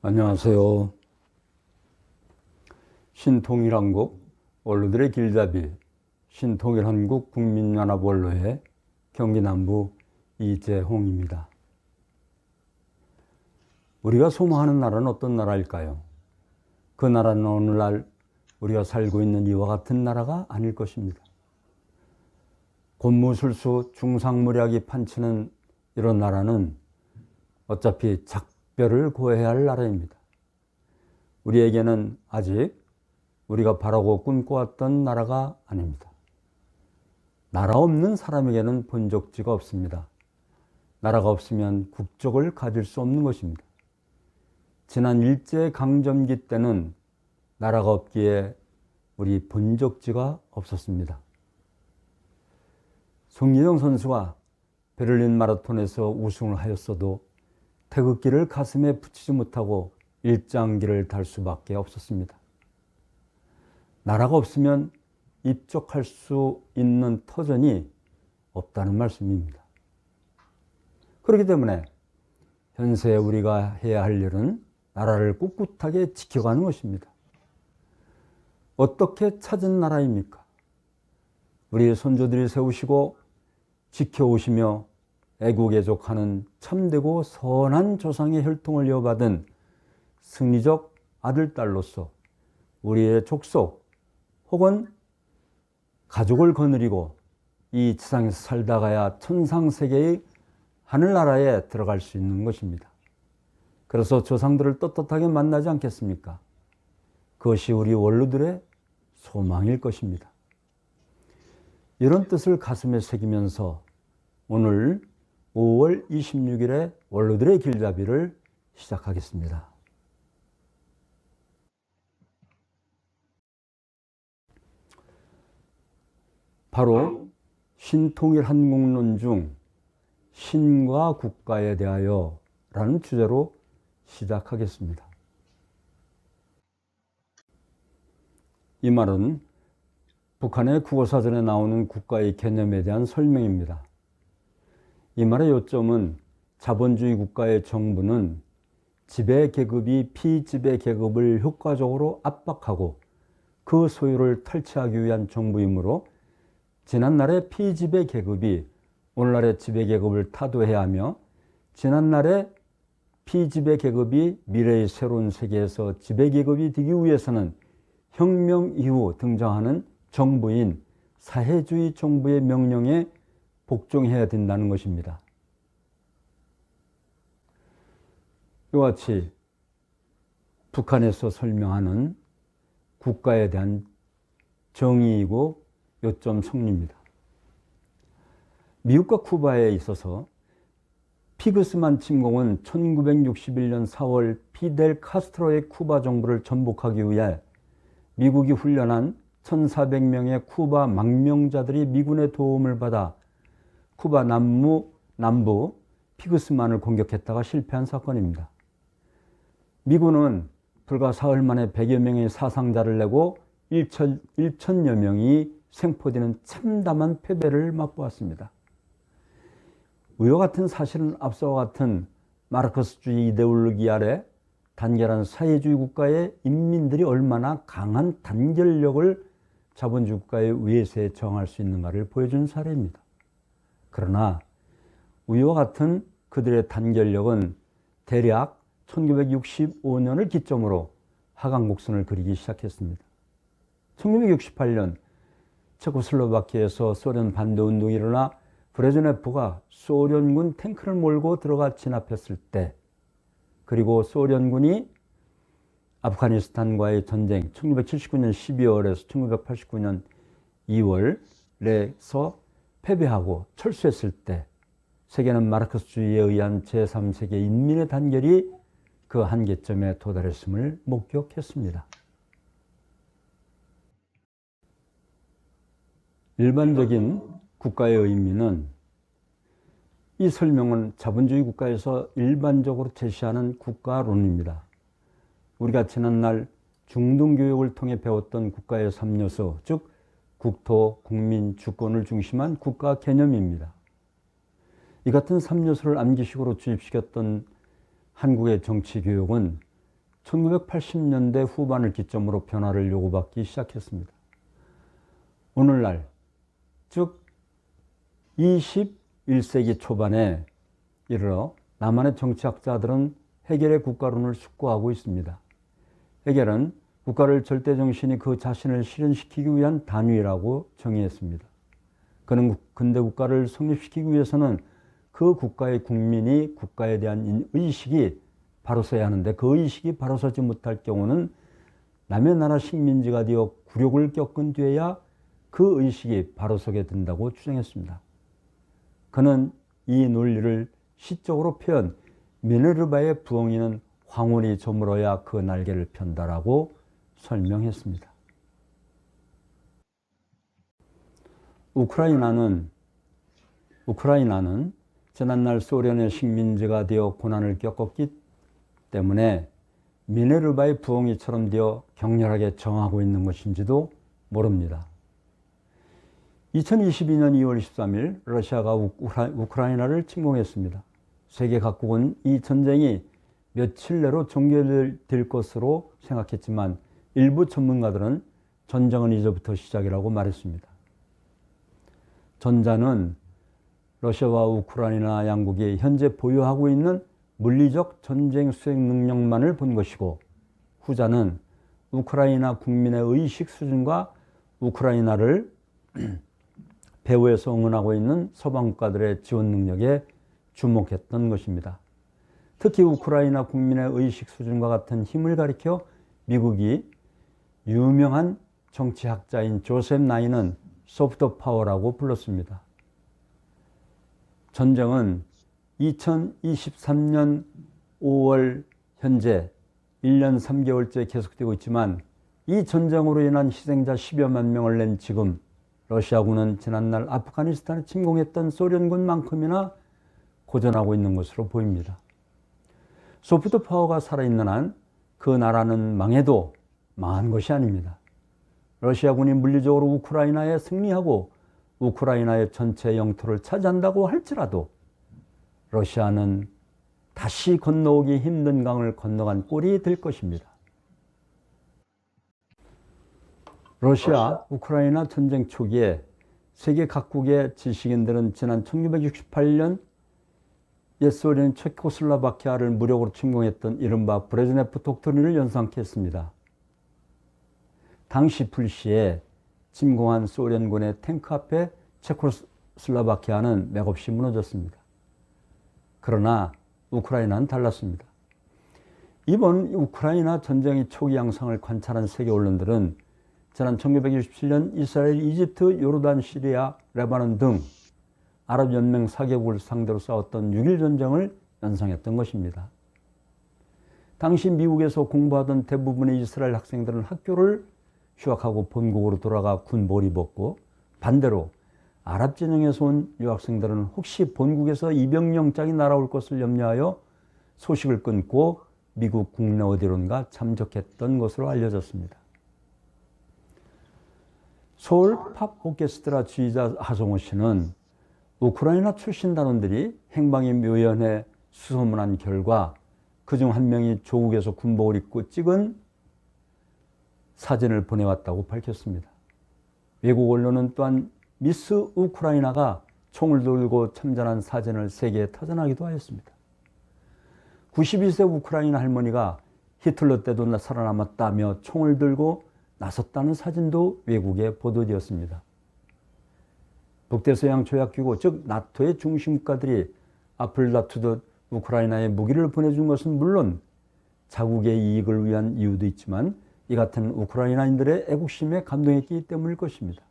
안녕하세요. 신통일한국 원로들의 길잡이 신통일한국 국민연합 원로의 경기남부 이재홍입니다. 우리가 소망하는 나라는 어떤 나라일까요? 그 나라는 오늘날 우리가 살고 있는 이와 같은 나라가 아닐 것입니다. 곤무술수 중상무략이 판치는 이런 나라는 어차피 작별을 고해야 할 나라입니다. 우리에게는 아직 우리가 바라고 꿈꿔왔던 나라가 아닙니다. 나라 없는 사람에게는 본적지가 없습니다. 나라가 없으면 국적을 가질 수 없는 것입니다. 지난 일제강점기 때는 나라가 없기에 우리 본적지가 없었습니다. 송기정 선수가 베를린 마라톤에서 우승을 하였어도 태극기를 가슴에 붙이지 못하고 일장기를 달 수밖에 없었습니다. 나라가 없으면 입적할 수 있는 터전이 없다는 말씀입니다. 그렇기 때문에 현세 우리가 해야 할 일은 나라를 꿋꿋하게 지켜가는 것입니다. 어떻게 찾은 나라입니까? 우리 선조들이 세우시고 지켜오시며 애국애족하는 참되고 선한 조상의 혈통을 이어받은 승리적 아들딸로서 우리의 족속 혹은 가족을 거느리고 이 지상에서 살다가야 천상세계의 하늘나라에 들어갈 수 있는 것입니다. 그래서 조상들을 떳떳하게 만나지 않겠습니까? 그것이 우리 원로들의 소망일 것입니다. 이런 뜻을 가슴에 새기면서 오늘 5월 26일에 원로들의 길잡이를 시작하겠습니다. 바로 신통일한국론 중 신과 국가에 대하여 라는 주제로 시작하겠습니다. 이 말은 북한의 국어사전에 나오는 국가의 개념에 대한 설명입니다. 이 말의 요점은 자본주의 국가의 정부는 지배계급이 피지배계급을 효과적으로 압박하고 그 소유를 탈취하기 위한 정부이므로 지난날의 피지배계급이 오늘날의 지배계급을 타도해야 하며 지난날의 피지배계급이 미래의 새로운 세계에서 지배계급이 되기 위해서는 혁명 이후 등장하는 정부인 사회주의 정부의 명령에 복종해야 된다는 것입니다. 이와 같이 북한에서 설명하는 국가에 대한 정의이고 요점 성리입니다. 미국과 쿠바에 있어서 피그스만 침공은 1961년 4월 피델 카스트로의 쿠바 정부를 전복하기 위해 미국이 훈련한 1,400명의 쿠바 망명자들이 미군의 도움을 받아 쿠바 남부 피그스만을 공격했다가 실패한 사건입니다. 미군은 불과 사흘 만에 100여 명의 사상자를 내고 1천여 명이 생포되는 참담한 패배를 맛보았습니다. 이와 같은 사실은 앞서와 같은 마르크스주의 이데올로기 아래 단결한 사회주의 국가의 인민들이 얼마나 강한 단결력을 자본주의 국가의 외세에 저항할 수 있는가를 보여준 사례입니다. 그러나 이와 같은 그들의 단결력은 대략 1965년을 기점으로 하강곡선을 그리기 시작했습니다. 1968년 체코슬로바키아에서 소련 반대운동이 일어나 브레즈네프가 소련군 탱크를 몰고 들어가 진압했을 때, 그리고 소련군이 아프가니스탄과의 전쟁 1979년 12월에서 1989년 2월에서 패배하고 철수했을 때 세계는 마르크스주의에 의한 제3세계 인민의 단결이 그 한계점에 도달했음을 목격했습니다. 일반적인 국가의 의미는 이 설명은 자본주의 국가에서 일반적으로 제시하는 국가론입니다. 우리가 지난날 중등교육을 통해 배웠던 국가의 3요소, 즉 국토, 국민, 주권을 중심한 국가 개념입니다. 이 같은 3요소를 암기식으로 주입시켰던 한국의 정치교육은 1980년대 후반을 기점으로 변화를 요구받기 시작했습니다. 오늘날, 즉 21세기 초반에 이르러 남한의 정치학자들은 헤겔의 국가론을 숙고하고 있습니다. 헤겔은 국가를 절대정신이 그 자신을 실현시키기 위한 단위라고 정의했습니다. 그는 근대 국가를 성립시키기 위해서는 그 국가의 국민이 국가에 대한 의식이 바로 서야 하는데, 그 의식이 바로 서지 못할 경우는 남의 나라 식민지가 되어 굴욕을 겪은 뒤에야 그 의식이 바로 서게 된다고 주장했습니다. 그는 이 논리를 시적으로 표현, 미네르바의 부엉이는 황혼이 저물어야 그 날개를 편다라고 설명했습니다. 우크라이나는 지난날 소련의 식민지가 되어 고난을 겪었기 때문에 미네르바의 부엉이처럼 되어 격렬하게 정하고 있는 것인지도 모릅니다. 2022년 2월 23일 러시아가 우크라이나를 침공했습니다. 세계 각국은 이 전쟁이 며칠 내로 종결될 것으로 생각했지만 일부 전문가들은 전쟁은 이제부터 시작이라고 말했습니다. 전자는 러시아와 우크라이나 양국이 현재 보유하고 있는 물리적 전쟁 수행 능력만을 본 것이고, 후자는 우크라이나 국민의 의식 수준과 우크라이나를 배후에서 응원하고 있는 서방 국가들의 지원 능력에 주목했던 것입니다. 특히 우크라이나 국민의 의식 수준과 같은 힘을 가리켜 미국이 유명한 정치학자인 조셉 나인은 소프트 파워라고 불렀습니다. 전쟁은 2023년 5월 현재 1년 3개월째 계속되고 있지만, 이 전쟁으로 인한 희생자 10여만 명을 낸 지금 러시아군은 지난날 아프가니스탄을 침공했던 소련군만큼이나 고전하고 있는 것으로 보입니다. 소프트 파워가 살아있는 한 그 나라는 망해도 망한 것이 아닙니다. 러시아군이 물리적으로 우크라이나에 승리하고 우크라이나의 전체 영토를 차지한다고 할지라도 러시아는 다시 건너오기 힘든 강을 건너간 꼴이 될 것입니다. 러시아 우크라이나 전쟁 초기에 세계 각국의 지식인들은 지난 1968년 옛 소련 체코슬로바키아를 무력으로 침공했던 이른바 브레즈네프 독트린을 연상케 했습니다. 당시 불시에 침공한 소련군의 탱크 앞에 체코슬로바키아는 맥없이 무너졌습니다. 그러나 우크라이나는 달랐습니다. 이번 우크라이나 전쟁의 초기 양상을 관찰한 세계 언론들은 지난 1967년 이스라엘, 이집트, 요르단, 시리아, 레바논 등 아랍연맹 4개국을 상대로 싸웠던 6.1 전쟁을 연상했던 것입니다. 당시 미국에서 공부하던 대부분의 이스라엘 학생들은 학교를 휴학하고 본국으로 돌아가 군복을 입었고, 반대로 아랍 진영에서 온 유학생들은 혹시 본국에서 이병영장이 날아올 것을 염려하여 소식을 끊고 미국 국내 어디론가 참적했던 것으로 알려졌습니다. 서울 팝 오케스트라 지휘자 하성호 씨는 우크라이나 출신 단원들이 행방임위원회에 수소문한 결과 그중 한 명이 조국에서 군복을 입고 찍은 사진을 보내왔다고 밝혔습니다. 외국 언론은 또한 미스 우크라이나가 총을 들고 참전한 사진을 세계에 터전하기도 하였습니다. 92세 우크라이나 할머니가 히틀러 때도 살아남았다며 총을 들고 나섰다는 사진도 외국에 보도되었습니다. 북대서양 조약기구, 즉 나토의 중심국가들이 앞을 다투듯 우크라이나에 무기를 보내준 것은 물론 자국의 이익을 위한 이유도 있지만 이 같은 우크라이나인들의 애국심에 감동했기 때문일 것입니다.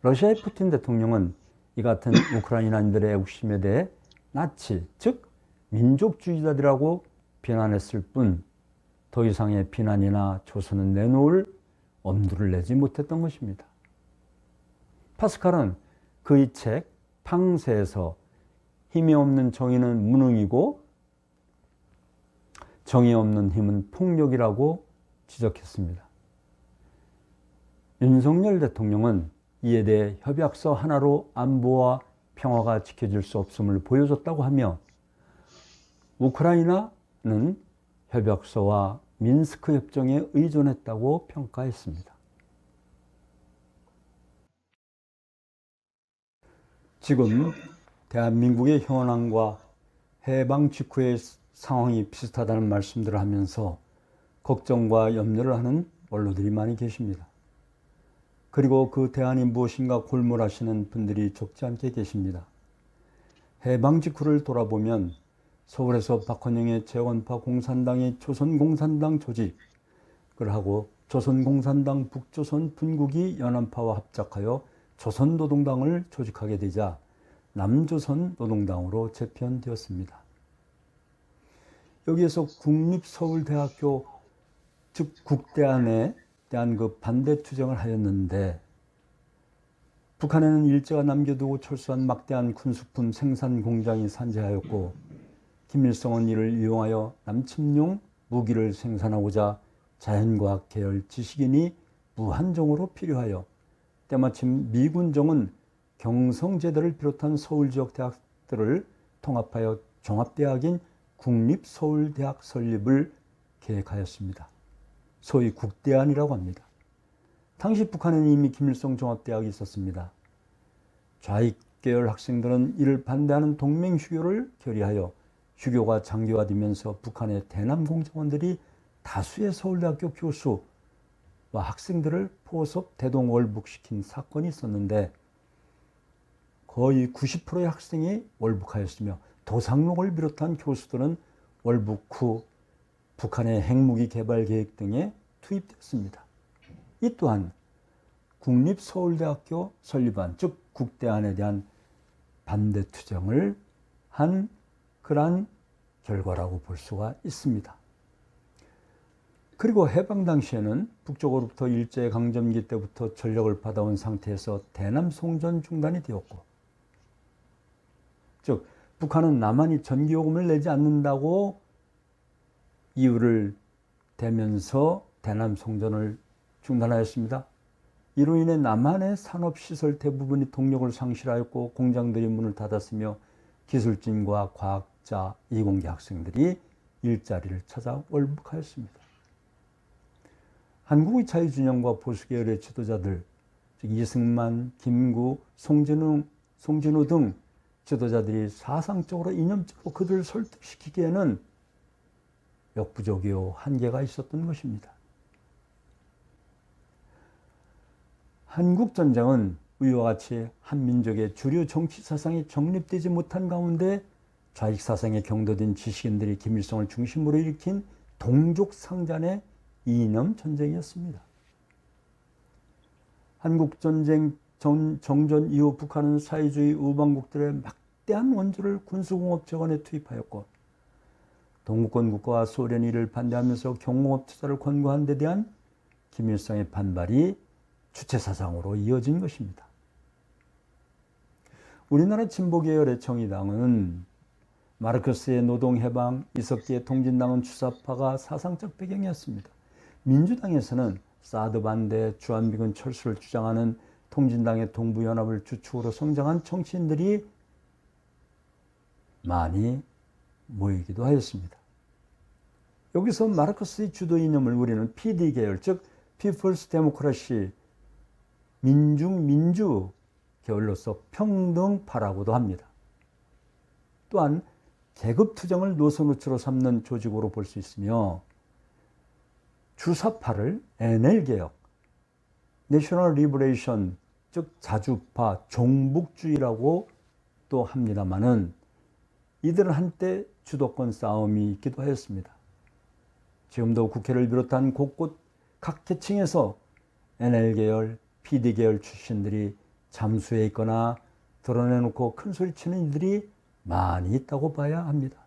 러시아의 푸틴 대통령은 이 같은 우크라이나인들의 애국심에 대해 나치, 즉 민족주의자들이라고 비난했을 뿐 더 이상의 비난이나 조소는 내놓을 엄두를 내지 못했던 것입니다. 파스칼은 그의 책 팡세에서 힘이 없는 정의는 무능이고 정의 없는 힘은 폭력이라고 지적했습니다. 윤석열 대통령은 이에 대해 협약서 하나로 안보와 평화가 지켜질 수 없음을 보여줬다고 하며 우크라이나는 협약서와 민스크 협정에 의존했다고 평가했습니다. 지금 대한민국의 현황과 해방 직후의 상황이 비슷하다는 말씀들을 하면서 걱정과 염려를 하는 원로들이 많이 계십니다. 그리고 그 대안이 무엇인가 골몰하시는 분들이 적지 않게 계십니다. 해방 직후를 돌아보면 서울에서 박헌영의 재원파 공산당이 조선공산당 조직을 하고 조선공산당 북조선 분국이 연안파와 합작하여 조선노동당을 조직하게 되자 남조선노동당으로 재편되었습니다. 여기에서 국립서울대학교 즉 국대안에 대한 그 반대 투쟁을 하였는데 북한에는 일제가 남겨두고 철수한 막대한 군수품 생산 공장이 산재하였고 김일성은 이를 이용하여 남침용 무기를 생산하고자 자연과학 계열 지식인이 무한정으로 필요하여 때마침 미군정은 경성제대를 비롯한 서울 지역 대학들을 통합하여 종합대학인 국립서울대학 설립을 계획하였습니다. 소위 국대안이라고 합니다. 당시 북한에는 이미 김일성 종합대학이 있었습니다. 좌익 계열 학생들은 이를 반대하는 동맹휴교를 결의하여 휴교가 장기화되면서 북한의 대남 공작원들이 다수의 서울대학교 교수와 학생들을 포섭 대동월북시킨 사건이 있었는데 거의 90%의 학생이 월북하였으며 도상록을 비롯한 교수들은 월북 후 북한의 핵무기 개발 계획 등에 투입됐습니다. 이 또한 국립서울대학교 설립안, 즉 국대안에 대한 반대 투쟁을 한 그러한 결과라고 볼 수가 있습니다. 그리고 해방 당시에는 북쪽으로부터 일제강점기 때부터 전력을 받아온 상태에서 대남 송전 중단이 되었고, 즉 북한은 남한이 전기요금을 내지 않는다고 이유를 대면서 대남 송전을 중단하였습니다. 이로 인해 남한의 산업시설 대부분이 동력을 상실하였고 공장들이 문을 닫았으며 기술진과 과학자, 이공계 학생들이 일자리를 찾아 월북하였습니다. 한국의 자유진영과 보수계열의 지도자들, 즉 이승만, 김구, 송진우 등 지도자들이 사상적으로 이념적으로 그들을 설득시키기에는 역부족이요 한계가 있었던 것입니다. 한국전쟁은 위와 같이 한민족의 주류 정치 사상이 정립되지 못한 가운데 좌익 사상에 경도된 지식인들이 김일성을 중심으로 일으킨 동족상잔의 이념 전쟁이었습니다. 한국전쟁 정전 이후 북한은 사회주의 우방국들의 막대한 원조를 군수공업 재건에 투입하였고 동구권 국가와 소련이 이를 반대하면서 경공업 투자를 권고한 데 대한 김일성의 반발이 주체사상으로 이어진 것입니다. 우리나라 진보계열의 정의당은 마르크스의 노동해방, 이석기의 통진당은 주사파가 사상적 배경이었습니다. 민주당에서는 사드 반대, 주한미군 철수를 주장하는 통진당의 동부연합을 주축으로 성장한 정치인들이 많이 모이기도 하였습니다. 여기서 마르크스의 주도 이념을 우리는 PD 계열, 즉 People's Democracy, 민주 계열로서 평등파라고도 합니다. 또한 계급투쟁을 노선우치로 삼는 조직으로 볼 수 있으며 주사파를 NL개혁, National Liberation, 즉 자주파, 종북주의라고 또 합니다마는 이들은 한때 주도권 싸움이 있기도 하였습니다. 지금도 국회를 비롯한 곳곳 각 계층에서 NL계열, PD계열 출신들이 잠수해 있거나 드러내놓고 큰소리치는 이들이 많이 있다고 봐야 합니다.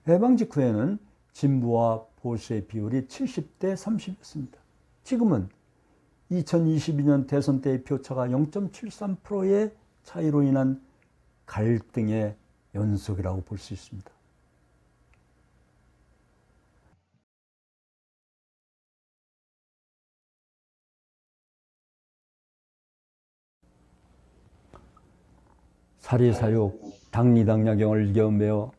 해방 직후에는 진보와 보수의 비율이 70대 30이었습니다. 지금은 2022년 대선 때의 표차가 0.73%의 차이로 인한 갈등의 연속이라고 볼 수 있습니다. 사리사욕, 당리당략경을 이겨매어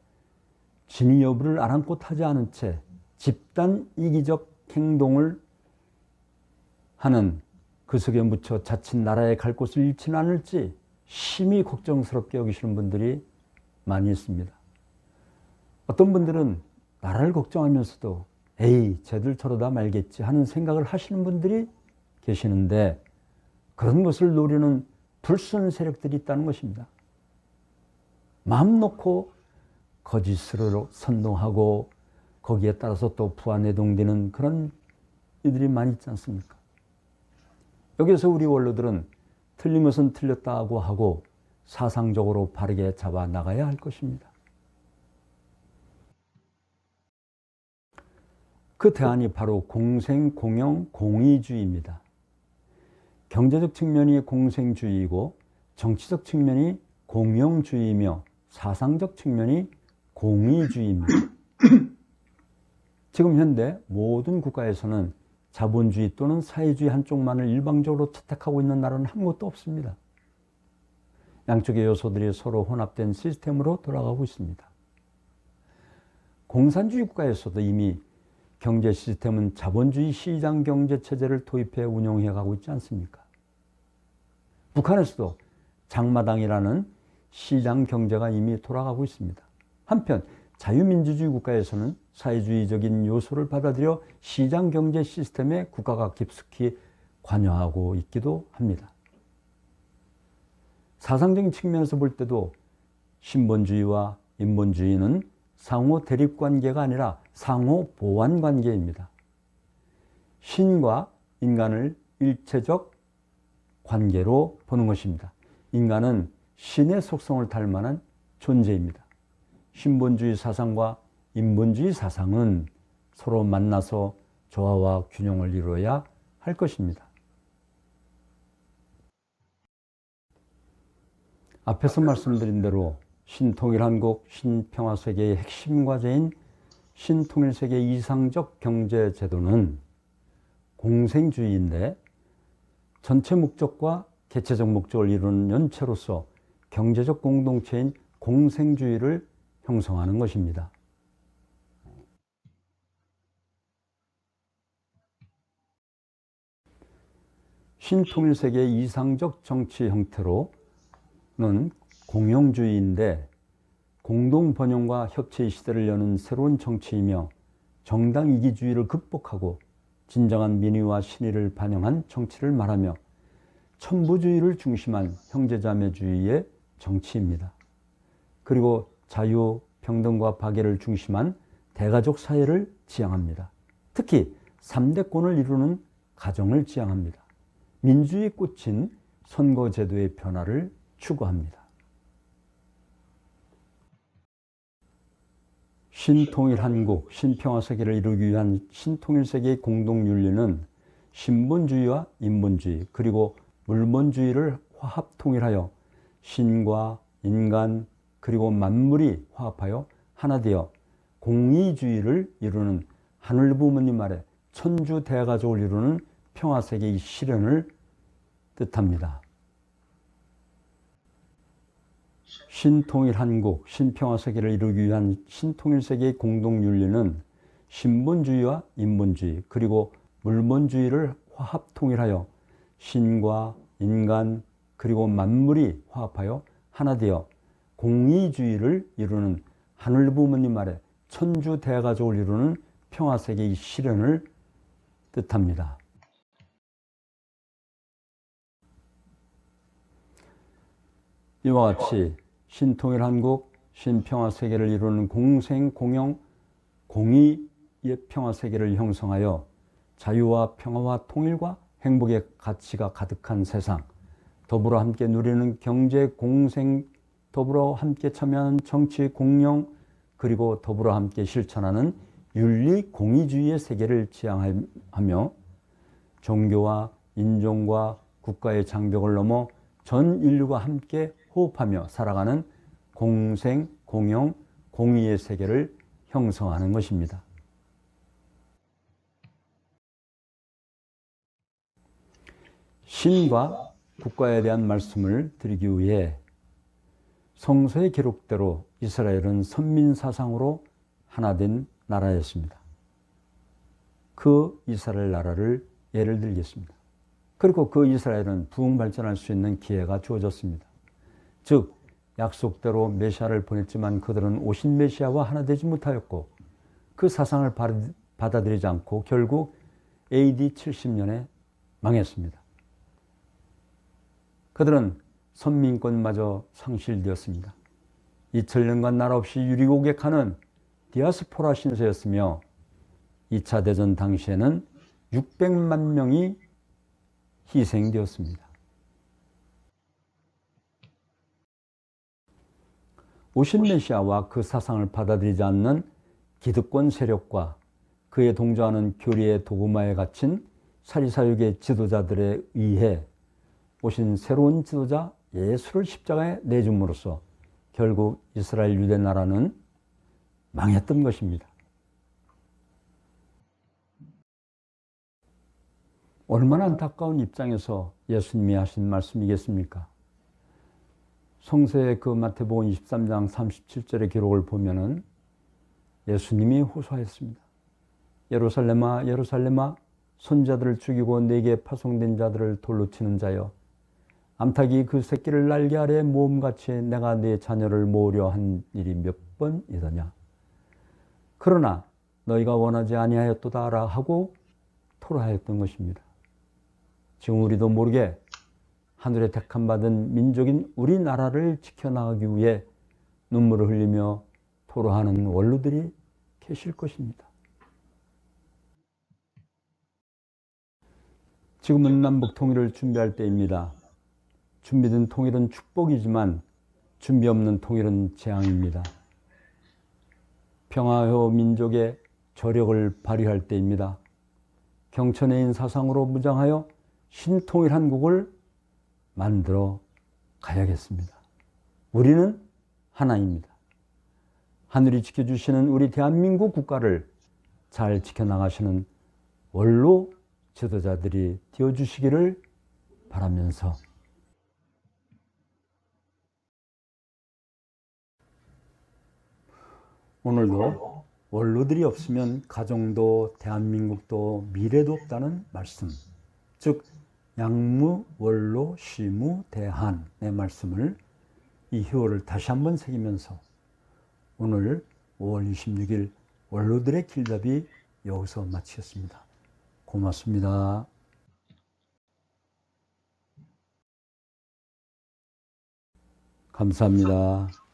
진위 여부를 아랑곳하지 않은 채 집단 이기적 행동을 하는 그 속에 묻혀 자칫 나라에 갈 곳을 잃지는 않을지 심히 걱정스럽게 여기시는 분들이 많이 있습니다. 어떤 분들은 나라를 걱정하면서도 에이 쟤들 저러다 말겠지 하는 생각을 하시는 분들이 계시는데 그런 것을 노리는 불순 세력들이 있다는 것입니다. 마음 놓고 거짓으로 선동하고 거기에 따라서 또 부안해동되는 그런 이들이 많이 있지 않습니까? 여기서 우리 원로들은 틀린 것은 틀렸다고 하고 사상적으로 바르게 잡아 나가야 할 것입니다. 그 대안이 바로 공생, 공영, 공의주의입니다. 경제적 측면이 공생주의이고 정치적 측면이 공영주의이며 사상적 측면이 공의주의입니다. 지금 현대 모든 국가에서는 자본주의 또는 사회주의 한쪽만을 일방적으로 채택하고 있는 나라는 한 곳도 없습니다. 양쪽의 요소들이 서로 혼합된 시스템으로 돌아가고 있습니다. 공산주의 국가에서도 이미 경제 시스템은 자본주의 시장 경제 체제를 도입해 운영해 가고 있지 않습니까? 북한에서도 장마당이라는 시장 경제가 이미 돌아가고 있습니다. 한편 자유민주주의 국가에서는 사회주의적인 요소를 받아들여 시장 경제 시스템에 국가가 깊숙이 관여하고 있기도 합니다. 사상적인 측면에서 볼 때도 신본주의와 인본주의는 상호 대립관계가 아니라 상호 보완관계입니다. 신과 인간을 일체적 관계로 보는 것입니다. 인간은 신의 속성을 닮은 존재입니다. 신본주의 사상과 인본주의 사상은 서로 만나서 조화와 균형을 이루어야 할 것입니다. 앞에서 말씀드린 대로 신통일한국 신평화세계의 핵심 과제인 신통일세계 이상적 경제제도는 공생주의인데 전체 목적과 개체적 목적을 이루는 연체로서 경제적 공동체인 공생주의를 형성하는 것입니다. 신통일세계의 이상적 정치 형태로는 공영주의인데 공동번영과 협치의 시대를 여는 새로운 정치이며 정당 이기주의를 극복하고 진정한 민의와 신의를 반영한 정치를 말하며 천부주의를 중심한 형제자매주의의 정치입니다. 그리고 자유, 평등과 박애를 중심한 대가족 사회를 지향합니다. 특히 3대권을 이루는 가정을 지향합니다. 민주주의 꽃인 선거제도의 변화를 추구합니다. 신통일 한국, 신평화세계를 이루기 위한 신통일세계의 공동윤리는 신본주의와 인본주의 그리고 물본주의를 화합통일하여 신과 인간 그리고 만물이 화합하여 하나 되어 공의주의를 이루는 하늘부모님 아래 천주대가족을 이루는 평화세계의 실현을 뜻합니다. 신통일 한국, 신평화세계를 이루기 위한 신통일세계의 공동윤리는 신본주의와 인본주의 그리고 물본주의를 화합통일하여 신과 인간 그리고 만물이 화합하여 하나 되어 공의주의를 이루는 하늘부모님 아래 천주대가족을 이루는 평화세계의 실현을 뜻합니다. 이와 같이 신통일 한국, 신평화세계를 이루는 공생, 공영, 공의의 평화세계를 형성하여 자유와 평화와 통일과 행복의 가치가 가득한 세상, 더불어 함께 누리는 경제 공생, 더불어 함께 참여하는 정치 공영, 그리고 더불어 함께 실천하는 윤리 공의주의의 세계를 지향하며 종교와 인종과 국가의 장벽을 넘어 전 인류가 함께 호흡하며 살아가는 공생, 공영, 공의의 세계를 형성하는 것입니다. 신과 국가에 대한 말씀을 드리기 위해 성서의 기록대로 이스라엘은 선민사상으로 하나 된 나라였습니다. 그 이스라엘 나라를 예를 들겠습니다. 그리고 그 이스라엘은 부흥 발전할 수 있는 기회가 주어졌습니다. 즉 약속대로 메시아를 보냈지만 그들은 오신 메시아와 하나 되지 못하였고 그 사상을 받아들이지 않고 결국 AD 70년에 망했습니다. 그들은 선민권마저 상실되었습니다. 2000년간 나라 없이 유리고객하는 디아스포라 신세였으며 2차 대전 당시에는 600만 명이 희생되었습니다. 오신 메시아와 그 사상을 받아들이지 않는 기득권 세력과 그에 동조하는 교리의 도구마에 갇힌 사리사욕의 지도자들에 의해 오신 새로운 지도자 예수를 십자가에 내줌으로써 결국 이스라엘 유대 나라는 망했던 것입니다. 얼마나 안타까운 입장에서 예수님이 하신 말씀이겠습니까? 성서의 그 마태복음 23장 37절의 기록을 보면은 예수님이 호소하였습니다. 예루살렘아 예루살렘아 선자들을 죽이고 내게 파송된 자들을 돌로 치는 자여 암탉이 그 새끼를 날개 아래 모음같이 내가 네 자녀를 모으려 한 일이 몇 번이더냐. 그러나 너희가 원하지 아니하였도다라 하고 토로하였던 것입니다. 지금 우리도 모르게 하늘에 택함받은 민족인 우리나라를 지켜나가기 위해 눈물을 흘리며 토로하는 원로들이 계실 것입니다. 지금은 남북 통일을 준비할 때입니다. 준비된 통일은 축복이지만 준비 없는 통일은 재앙입니다. 평화효 민족의 저력을 발휘할 때입니다. 경천외인 사상으로 무장하여 신통일 한국을 만들어 가야겠습니다. 우리는 하나입니다. 하늘이 지켜주시는 우리 대한민국 국가를 잘 지켜나가시는 원로 지도자들이 되어주시기를 바라면서 오늘도 원로들이 없으면 가정도 대한민국도 미래도 없다는 말씀, 즉 양무, 원로, 시무, 대한의 말씀을 이 효를 다시 한번 새기면서 오늘 5월 26일 원로들의 길잡이 여기서 마치겠습니다. 고맙습니다. 감사합니다.